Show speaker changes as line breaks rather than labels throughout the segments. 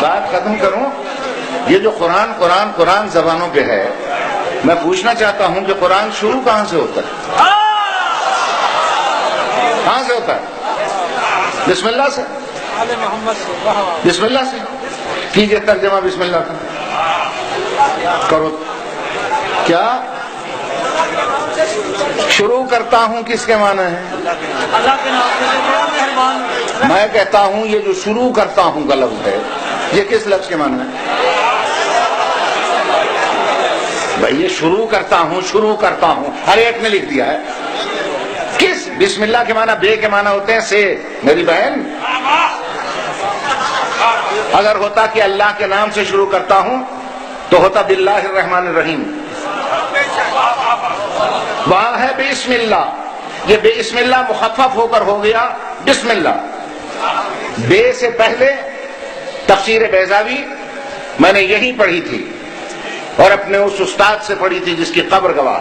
بات ختم کروں. یہ جو قرآن زبانوں پہ ہے، میں پوچھنا چاہتا ہوں کہ قرآن شروع کہاں سے ہوتا ہے؟ کہاں سے ہوتا ہے؟ بسم اللہ سے. بسم اللہ سے. کیجئے ترجمہ بسم اللہ کا. کرو. کیا شروع کرتا ہوں کس کے معنی ہے؟ میں کہتا ہوں یہ جو شروع کرتا ہوں کا لفظ ہے، یہ کس لفظ کے معنی ہے؟ بھائی یہ شروع کرتا ہوں ہر ایک نے لکھ دیا ہے. کس؟ بسم اللہ کے معنی بے کے معنی ہوتے ہیں سے. میری بہن، اگر ہوتا کہ اللہ کے نام سے شروع کرتا ہوں تو ہوتا باللہ الرحمن الرحیم. وہاں ہے بسم اللہ. یہ بسم اللہ مخفف ہو کر ہو گیا بسم اللہ. بے سے پہلے تفسیر بیضاوی میں نے یہی پڑھی تھی اور اپنے اس استاد سے پڑھی تھی جس کی قبر گواہ،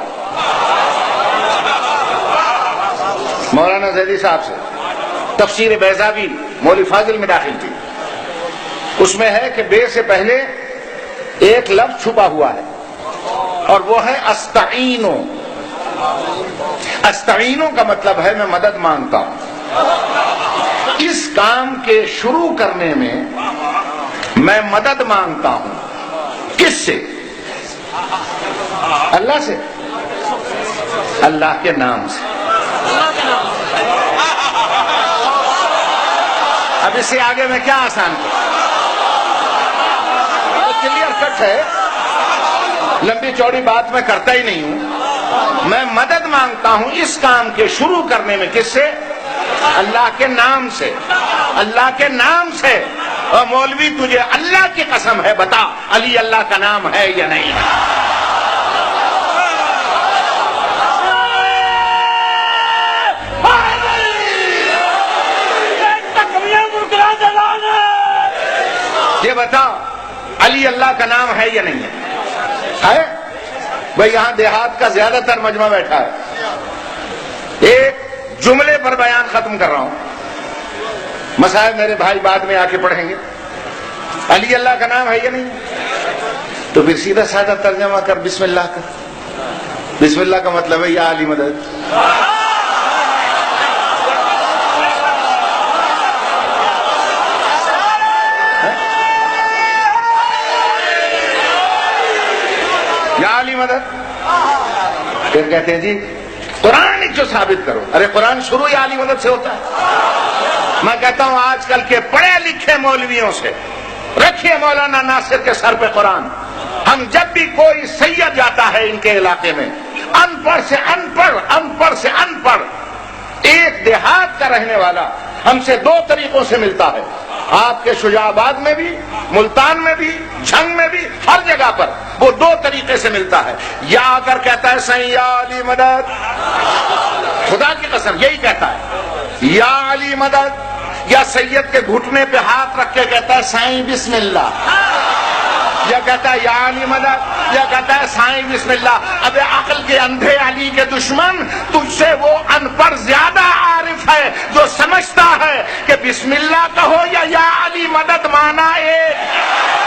مولانا زیدی صاحب سے. تفسیر بیضاوی مولوی فاضل میں داخل تھی. اس میں ہے کہ بے سے پہلے ایک لفظ چھپا ہوا ہے اور وہ ہے استعینو. استعینو کا مطلب ہے میں مدد مانگتا ہوں. اس کام کے شروع کرنے میں میں مدد مانگتا ہوں. کس سے؟ اللہ سے. اللہ کے نام سے. اب اس سے آگے میں کیا آسان کروں؟ کلیئر کٹ ہے، لمبی چوڑی بات میں کرتا ہی نہیں ہوں. میں مدد مانگتا ہوں اس کام کے شروع کرنے میں. کس سے؟ اللہ کے نام سے. اللہ کے نام سے. اور مولوی تجھے اللہ کی قسم ہے بتا علی اللہ کا نام ہے یا نہیں؟ یہ بتا علی اللہ کا نام ہے یا نہیں ہے؟ بھائی یہاں دیہات کا زیادہ تر مجمع بیٹھا ہے. ایک جملے پر بیان ختم کر رہا ہوں، مسائل میرے بھائی بعد میں آ کے پڑھیں گے. علی اللہ کا نام ہے یا نہیں؟ تو پھر سیدھا سادہ ترجمہ کر بسم اللہ کا. بسم اللہ کا مطلب ہے یا علی مدد. یا علی مدد. پھر کہتے ہیں جی قرآن جو ثابت کرو. ارے قرآن شروع یا علی مدد سے ہوتا ہے. میں کہتا ہوں آج کل کے پڑھے لکھے مولویوں سے رکھیے مولانا ناصر کے سر پہ قرآن. ہم جب بھی کوئی سید جاتا ہے ان کے علاقے میں، ان پڑھ سے ان پڑھ ایک دیہات کا رہنے والا ہم سے دو طریقوں سے ملتا ہے. آپ کے شجاع آباد میں بھی، ملتان میں بھی، جھنگ میں بھی، ہر جگہ پر وہ دو طریقے سے ملتا ہے. یا آ کر کہتا ہے سائیں یا علی مدد، خدا کی قسم یہی کہتا ہے یا علی مدد. یا سید کے گھٹنے پہ ہاتھ رکھ کے کہتا ہے سائیں بسم اللہ. یا کہتا ہے یا علی مدد، یا کہتا ہے سائیں بسم اللہ. اب عقل کے اندھے علی کے دشمن، تجھ سے وہ ان پڑھ زیادہ عارف ہے جو سمجھتا ہے کہ بسم اللہ کہو یا علی مدد مانا ایک.